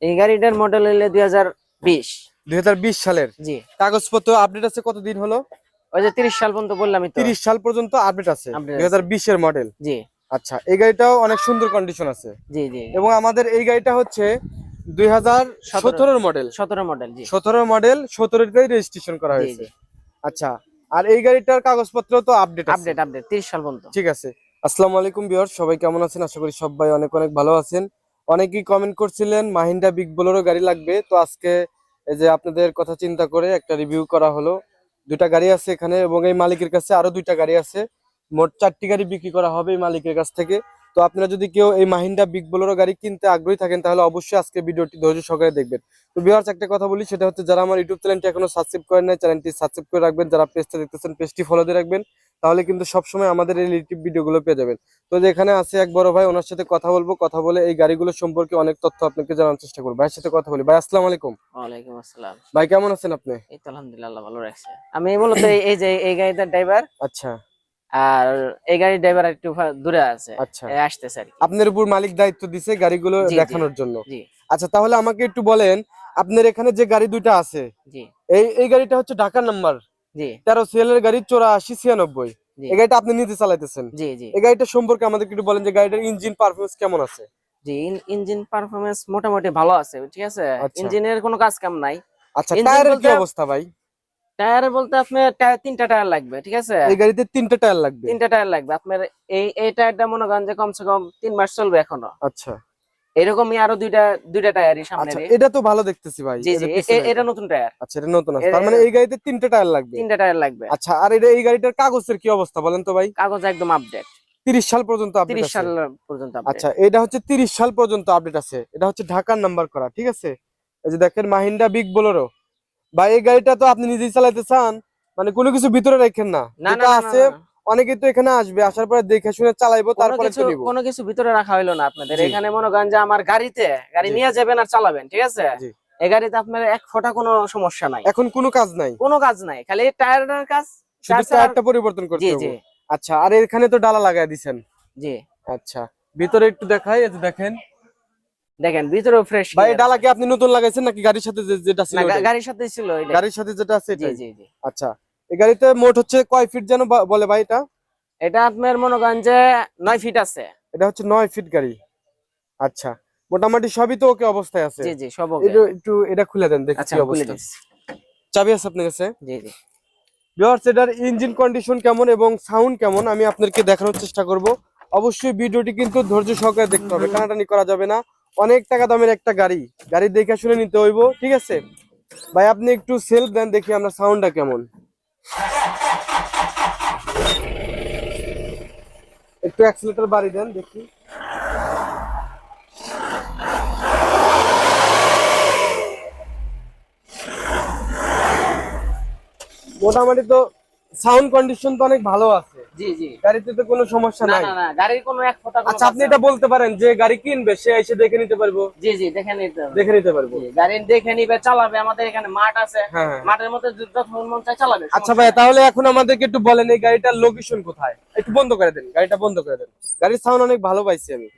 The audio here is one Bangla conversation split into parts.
এই গাড়িটার মডেল হইলে 2020। 2020 সালের। জি। কাগজপত্র আপডেট আছে কতদিন হলো? ওই যে 30 সাল পর্যন্ত বললামই তো। 30 সাল পর্যন্ত আপডেট আছে। Update আছে। 2020 এর মডেল। জি আচ্ছা, এই গাড়িটাও অনেক সুন্দর কন্ডিশন আছে। জি জি। এবং আমাদের এই গাড়িটা হচ্ছে 2017 এর মডেল। 17 মডেল। জি 17 মডেল, 17 তেই রেজিস্ট্রেশন করা জি হয়েছে। জি। আচ্ছা, আর এই গাড়িটার কাগজপত্র তো আপডেট আছে। আপডেট 30 সাল পর্যন্ত। ঠিক আছে। আসসালামু আলাইকুম ভিউয়ার্স, সবাই কেমন আছেন? আশা করি সবাই অনেক অনেক ভালো আছেন। অনেকেই কমেন্ট করছিলেন মাহিন্দ্রা বিগ বোলেরো গাড়ি লাগবে, তো আজকে এই যে আপনাদের কথা চিন্তা করে একটা রিভিউ করা হলো। দুইটা গাড়ি আছে এখানে এবং এই মালিকের কাছে আরো দুইটা গাড়ি আছে। মোট 4টি গাড়ি বিক্রি করা হবে এই মালিকের কাছ থেকে। তো আপনারা যদি কেউ এই মাহিন্দ্রা বিগ বোলেরো গাড়ি কিনতে আগ্রহী থাকেন তাহলে অবশ্যই আজকে ভিডিওটি ধৈর্য সহকারে দেখবেন। তো ভিউয়ার্স, একটা কথা বলি, সেটা হচ্ছে যারা আমার ইউটিউব চ্যানেলটি এখনো সাবস্ক্রাইব করেন নাই, চ্যানেলটি সাবস্ক্রাইব করে রাখবেন। যারা পেজটা দেখতেছেন পেজটি ফলো দিয়ে রাখবেন, তাহলে কিন্তু সবসময় আমাদের এই রিলেটিভ ভিডিওগুলো পেয়ে যাবেন। তো যে এখানে আছে এক বড় ভাই, ওনার সাথে কথা বলবো, কথা বলে এই গাড়িগুলো সম্পর্কে অনেক তথ্য আপনাকে জানার চেষ্টা করবো। ভাইয়ের সাথে কথা বলি। ভাই আসসালামু আলাইকুম। ওয়ালাইকুম আসসালাম। ভাই কেমন আছেন আপনি? এই তো আলহামদুলিল্লাহ ভালো রাখছে। আমি মূলত এই যে এই গাড়িটার ড্রাইভার, আচ্ছা আর এই গাড়ির ড্রাইভার একটু দূরে আছে, আচ্ছা, আসতেছে আর কি। আপনার উপর মালিক দায়িত্ব দিছে গাড়িগুলো জি জি দেখানোর জন্য। জি আচ্ছা, তাহলে আমাকে একটু বলেন, আপনার এখানে যে গাড়ি দুইটা আছে, জি এই গাড়িটা হচ্ছে ঢাকা নাম্বার জি 13 সিএল এর গাড়ি 8496। জি এই গাড়িটা আপনি নিজে চালাইতেছেন। জি জি এই গাড়িটা সম্পর্কে আমাদের একটু বলেন যে গাড়িটার ইঞ্জিন পারফরম্যান্স কেমন আছে? জি। ইঞ্জিন পারফরমেন্স মোটামুটি ভালো আছে, ঠিক আছে। আচ্ছা ইঞ্জিনের কোনো কাজ কাম নাই। আচ্ছা, ইঞ্জিন টায়ারের কি বলতে, অবস্থা ভাই? টায়ার বলতে আপনার টায়ার 3টা টায়ার লাগবে, ঠিক আছে। এই গাড়িতে 3টা টায়ার লাগবে? 3টা টায়ার লাগবে আপনার। এই টায়ারটা মনে করেন যে কমসে কম 3 মাস চলবে এখনো। আচ্ছা এরকমই আরো দুইটা টায়ারই সামনে। আচ্ছা, এটা তো ভালো দেখতেছি ভাই। জি এই জি যে পিছনে এটা নতুন টায়ার। আচ্ছা, এটা নতুন আছে, তার মানে এই গাড়িতে 3টা টায়ার লাগবে। 3টা টায়ার লাগবে। আচ্ছা, আর এই গাড়িটার কাগজের কি অবস্থা বলেন তো ভাই? কাগজ একদম আপডেট। 30 সাল পর্যন্ত আপডেট 30 আছে। সাল পর্যন্ত আপডেট। আচ্ছা, এটা হচ্ছে 30 সাল পর্যন্ত আপডেট আছে। এটা হচ্ছে ঢাকার নাম্বার করা, ঠিক আছে। এই যে দেখেন মাহিন্দ্রা বিগ বোলেরো। ভাই এই গাড়িটা তো আপনি নিজেই চালাতে চান, মানে কোনো কিছু ভিতরে রাখেন না, না না যেটা না না আছে না। অনেকেই তো এখানে আসবে, আসার পরে দেখে শুনে চালাইবো, তারপরে তো নিব। কোনো কিছু ভিতরে রাখা হইলো না আপনাদের। জি এখানে মনে করেন যে আমার গাড়ি জি নিয়ে যাবেন আর চালাবেন, ঠিক আছে। জি। এই গাড়িতে আপনার এক ফোঁটা কোনো সমস্যা নাই, এখন কোনো কাজ নাই, কোনো কাজ নাই, খালি টায়ারের কাজ। শুধু টায়ারটা পরিবর্তন করতে জি হবে। জি আচ্ছা, আর এখানে তো ডালা লাগাই দিছেন। জি। আচ্ছা, ভিতরে একটু দেখাই, এই যে দেখেন। দেখেন ভিতরেও ফ্রেশ। ভাই এই ডালা কি আপনি নতুন লাগাইছেন নাকি গাড়ির সাথে যেটা ছিল না, ওটাই? গাড়ির সাথে ছিল এটা। গাড়ির সাথে যেটা আছে জি এটাই? জি জি। আচ্ছা, এই গাড়িতে মোট হচ্ছে কয় ফিট যেন বলে ভাই এটা? এটা আপনার মনে করেন যে 9 ফিট আছে। এটা হচ্ছে 9 ফিট গাড়ি। আচ্ছা, মোটামুটি সবই তো ওকে অবস্থায় আছে। জি জি সব ওকে। একটু এটা খুলে দেন দেখি আচ্ছা কি আমি খুলে অবস্থা। দিচ্ছি। চাবি আছে আপনার কাছে? জি জি ভিউয়ার্স, এটার ইঞ্জিন কন্ডিশন কেমন এবং সাউন্ড কেমন আমি আপনাদেরকে দেখানোর চেষ্টা করব। অবশ্যই ভিডিওটি কিন্তু ধৈর্য সহকারে দেখতে হবে, টানাটানি করা যাবে না। অনেক টাকা দামের একটা গাড়ি দেখে শুনে নিতে হইব, ঠিক আছে। ভাই আপনি একটু সেলফ দেন দেখি আমরা সাউন্ডটা কেমন। একটু অ্যাক্সিলারেটর বাড়ি দেন দেখি। মোটামুটি তো সাউন্ড কন্ডিশন তো অনেক ভালো আছে। জি জি। গাড়িতে তো কোনো সমস্যা না নাই। না না, গাড়ির কোনো এক ফোঁটা কোনো আচ্ছা, কাজ আপনি নাই। এটা বলতে পারেন যে গাড়ি কিনবে সে এসে দেখে নিতে পারবো? জি জি দেখে নিতে হবে। দেখে নিতে পারবো। জি, গাড়ি দেখে নিবে, চালাবে। আমাদের এখানে মাঠ আছে, হ্যাঁ হ্যাঁ। মাঠের মধ্যে যখন মন চায় চালাবে। আচ্ছা ভাই, তাহলে এখন আমাদেরকে একটু বলেন এই গাড়িটার লোকেশন কোথায়? একটু বন্ধ করে দেন, গাড়িটা বন্ধ করে দেন। গাড়ির সাউন্ড অনেক ভালো পাইছি আমি।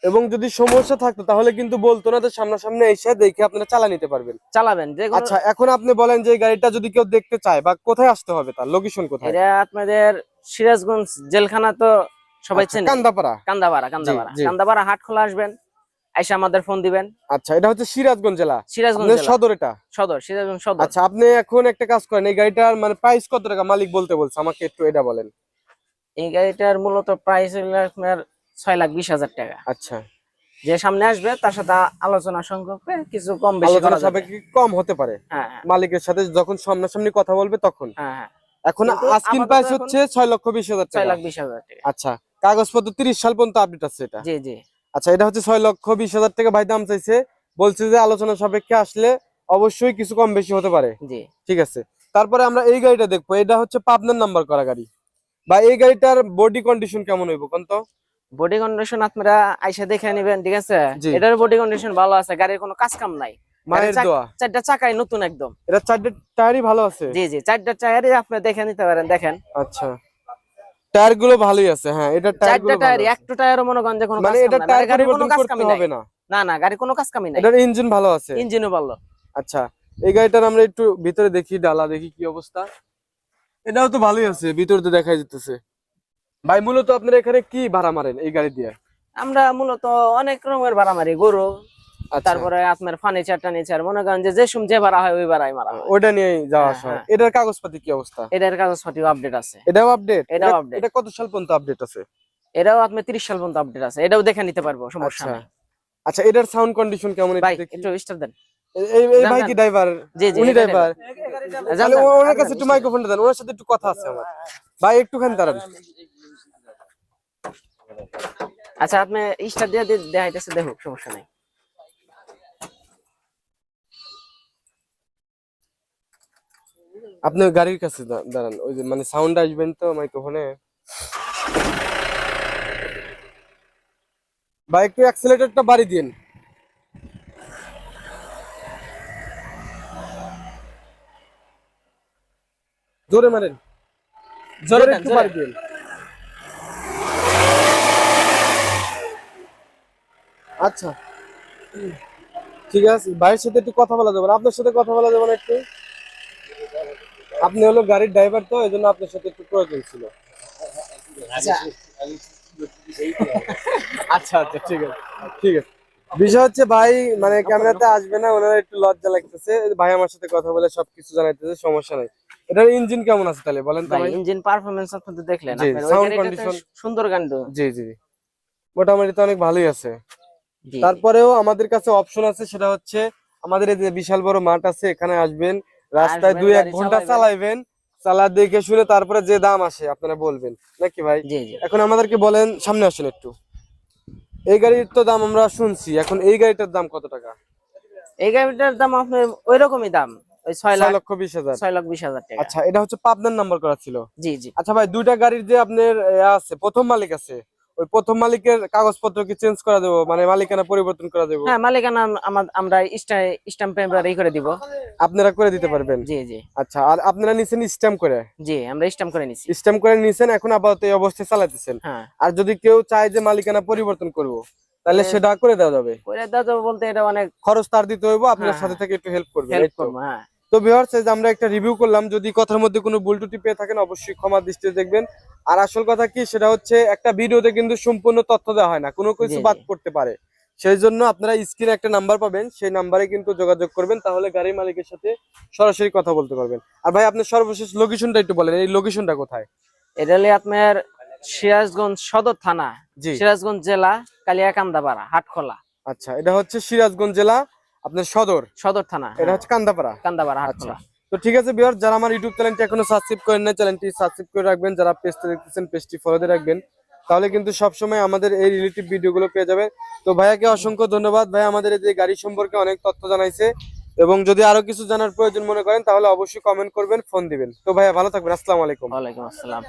এবং যদি সমস্যা থাকতো তাহলে কিন্তু বলতো না, তো সামনাসামনি এসে দেখে আপনারা চালা নিতে পারবেন। চালাবেন যে কোনো। আচ্ছা, এখন আপনি বলেন যে এই গাড়িটা যদি কেউ দেখতে চায় বা কোথায় আসতে হবে, তার লোকেশন কোথায়? এটা আপনাদের সিরাজগঞ্জ জেলখানা তো সবাই আচ্ছা, চেনে। কান্দাপাড়া। কান্দাপাড়া জি জি। কান্দাপাড়া হাট খোলা আসবেন, আইসা আমাদের ফোন দিবেন। আচ্ছা, এটা হচ্ছে সিরাজগঞ্জ জেলা, সিরাজগঞ্জ আপনার জেলা সদর এটা? সদর, সিরাজগঞ্জ সদর। আচ্ছা, আপনি এখন একটা কাজ করেন, এই গাড়িটার মানে প্রাইস কত টাকা মালিক বলতে বলছে, আমাকে একটু এটা বলেন। এই গাড়িটার মূলত প্রাইস হলো আপনার 6,20,000 টাকা। আচ্ছা, যে সামনে আসবে তার সাথে আলোচনা সংক্ষেপে কিছু কম বেশি আলোচনা করা যাবে। সাপেক্ষে কম হতে পারে। হ্যাঁ হ্যাঁ মালিকের সাথে যখন সামনাসামনি কথা বলবে তখন। হ্যাঁ হ্যাঁ। এখন কিন্তু আস্কিং আপাতত প্রাইস এখন হচ্ছে 6,20,000 টাকা। 6,20,000 টাকা। আচ্ছা, কাগজপত্র 30 সাল পর্যন্ত আপডেট আছে এটা? জি জি আচ্ছা, এটা হচ্ছে 6,20,000 টাকা ভাই দাম চাইছে। বলছে যে আলোচনা সাপেক্ষে আসলে অবশ্যই কিছু কম বেশি হতে পারে। জি। ঠিক আছে, তারপরে আমরা এই গাড়িটা দেখবো। এটা হচ্ছে পাবনার নাম্বার করা গাড়ি। বা এই গাড়িটার বডি কন্ডিশন কেমন হইব কোন তো? বডি কন্ডিশন আপনারা আইসা দেখে নেবেন, ঠিক আছে। জি। এটার বডি কন্ডিশন ভালো আছে, গাড়ির কোনো কাজ কাম নাই। মায়ের দোয়া। 4টা চাকাই নতুন একদম। এটা 4টা টায়ারই ভালো আছে? জি জি 4টা টায়ারই আপনি দেখে নিতে পারেন, দেখেন। আচ্ছা, টায়ার গুলো ভালোই আছে। হ্যাঁ, এটা টায়ার 4টা গুলো ভালো টায়ারই, আছে। একটা টায়ারও মনে করেন যে কোনো কাজ মানে কাম এটা নাই, টায়ার গাড়ির কোনো পরিবর্তন কাজ করতে কামই নাই। হবে না? না না, গাড়ি কোনো কাজ কামি নাই, এটার ইঞ্জিন ভালো আছে? ইঞ্জিনও ভালো। আচ্ছা, এই গাড়িটার আমরা একটু ভিতরে দেখি, ডালা দেখি কি অবস্থা। এটাও তো ভালোই আছে, ভিতরে তো দেখা যেতেছে। ভাই মূলত আপনারা এখানে কি ভাড়া মারেন এই গাড়ি দিয়ে? আমরা মূলত অনেক রকমের ভাড়া মারি, গরু, আচ্ছা, তারপরে আপনার ফার্নিচার টার্নিচার, মনে করেন যে যে ভাড়া হয় ওই ভাড়াই মারা হয়। ওটা নিয়ে যাওয়া আসা হ্যাঁ, হয়। এটার কাগজপাতি কি অবস্থা? এটার কাগজপাতিও আপডেট আছে। এটাও আপডেট? এটাও আপডেট। এটা কত সাল পর্যন্ত আপডেট আছে? এটাও আপনার 30 সাল পর্যন্ত আপডেট আছে, এটাও দেখে নিতে পারবো, সমস্যা আচ্ছা নাই। আচ্ছা, এটার সাউন্ড কন্ডিশন কেমন ভাই একটু দেখি। একটু স্টার্ট দেন। এই ভাই কি ড্রাইভার? জি জি, উনি এটা ড্রাইভার? driver। তাহলে যান, যান, ওনার কাছে যান, একটু মাইক্রোফোনটা দেন, ওনার সাথে একটু কথা আছে আমার। ভাই একটুখানি দাঁড়ান। আচ্ছা, আপনি স্টার্ট দিয়ে দেখাইতেছে, দেখুক, সমস্যা নাই। আপনি গাড়ির কাছে দাঁড়ান, ওই যে মানে সাউন্ড আসবেন তো মাইক্রোফোনে। ভাই একটু অ্যাক্সিলারেটরটা বাড়ি দিন। জোরে মারেন, জোরে দেন, একটু জোরে। বাড়ি দিন। আচ্ছা ঠিক আছে, ভাইয়ের সাথে একটু কথা বলা যাবে না? আপনার সাথে কথা বলা যাবে না একটু? আপনি হলো গাড়ির ড্রাইভার, তো এই জন্য আপনার সাথে একটু প্রয়োজন ছিল। আচ্ছা আচ্ছা আচ্ছা, ঠিক আছে ঠিক আছে। বিষয় হচ্ছে ভাই মানে ক্যামেরাতে আসবে না, ওনার একটু লজ্জা লাগতেছে। ভাই আমার সাথে কথা বলে সবকিছু জানাইতেছে, সমস্যা নাই। এটার ইঞ্জিন কেমন আছে তাহলে বলেন তো ভাই, ভাই? ইঞ্জিন পারফরম্যান্স আপনি তো দেখলেন, জি, আপনার ওই সাউন্ড গাড়িটা তো কন্ডিশন? সুন্দর গান তো। জি জি জি, মোটামুটি তো অনেক ভালোই আছে। জি তারপরেও আমাদের কাছে অপশন আছে, সেটা হচ্ছে আমাদের এই যে বিশাল বড় মাঠ আছে, এখানে আসবেন, রাস্তায় আসবেন, 2-1 গাড়ি ঘন্টা চালাবেন। চালাইবেন, চালা দেখে শুনে তারপরে যে দাম আসে আপনারা বলবেন, নাকি ভাই? জি জি, এখন আমাদেরকে বলেন, সামনে আসেন একটু। এই গাড়ির তো দাম আমরা শুনছি, এখন এই গাড়িটার দাম কত টাকা? এই গাড়িটার দাম আপনার ওই রকমই দাম, ওই 6,20,000। 6,20,000 টাকা। আচ্ছা, এটা হচ্ছে পাবনার নাম্বার করা ছিল। জি জি। আচ্ছা ভাই, দুইটা গাড়ির যে আপনার আছে, প্রথম মালিক আছে, ওই প্রথম মালিকের কাগজপত্র কি চেঞ্জ করা দেবো, মানে মালিকানা পরিবর্তন করা দেবো? হ্যাঁ, মালিকানা আমরা স্ট্যাম্প পেপার করে দিব। আপনারা করে দিতে পারবেন? জি জি আচ্ছা, আর আপনারা নিছেন স্ট্যাম্প করে? জি, আমরা স্ট্যাম্প করে নিছি। স্ট্যাম্প করে নিছেন, এখন আপাতত এই অবস্থায় চালাতেছেন। হ্যাঁ, আর যদি কেউ চায় যে মালিকানা পরিবর্তন করব, তাহলে সেটা করে দেওয়া যাবে? করে দাও যাবে বলতে এটা অনেক খরচ তার দিতে হইব, আপনার হ্যাঁ, সাথে থেকে একটু হেল্প করবে, হেল্প এই তো? করবো। হ্যাঁ, তো ভিউয়ার্স, এই যে আমরা একটা রিভিউ করলাম, যদি কথার মধ্যে কোনো ভুল ত্রুটি পেয়ে থাকেন অবশ্যই ক্ষমা দৃষ্টিতে দেখবেন। আর আসল কথা কি, সেটা হচ্ছে একটা ভিডিওতে কিন্তু সম্পূর্ণ তথ্য দেওয়া হয় না, কোনো কিছু জি বাদ জি, পড়তে পারে। সেই জন্য আপনারা স্ক্রিনে একটা নাম্বার পাবেন, সেই নাম্বারে কিন্তু যোগাযোগ করবেন, তাহলে গাড়ির মালিকের সাথে সরাসরি কথা বলতে পারবেন। আর ভাই, আপনার সর্বশেষ লোকেশনটা একটু বলেন, এই লোকেশনটা কোথায়? এটা হলে আপনার সিরাজগঞ্জ সদর থানা, জি, সিরাজগঞ্জ জেলা, কালিয়াকান্দাপাড়া, হাটখোলা। আচ্ছা, এটা হচ্ছে সিরাজগঞ্জ জেলা, আপনার সদর, সদর থানা, এটা হ্যাঁ, হচ্ছে কান্দাপাড়া। কান্দাপাড়া, আচ্ছা, হাটখোলা। তো ঠিক আছে ভিউয়ার, যারা আমার ইউটিউব চ্যানেলটি এখনো সাবস্ক্রাইব করেন না, চ্যানেলটি সাবস্ক্রাইব করে রাখবেন। যারা পেজটা দেখতেছেন, পেজটি ফলো দিয়ে রাখবেন, তাহলে কিন্তু সবসময় আমাদের এই রিলেটিভ ভিডিওগুলো পেয়ে যাবেন। তো ভাইয়াকে অসংখ্য ধন্যবাদ। ভাই আমাদের এই যে গাড়ি সম্পর্কে অনেক তথ্য জানাইছে, এবং যদি আরো কিছু জানার প্রয়োজন মনে করেন তাহলে অবশ্যই কমেন্ট করবেন, ফোন দিবেন। তো ভাইয়া ভালো থাকবেন, আসসালামু আলাইকুম। ওয়ালাইকুম আসসালাম।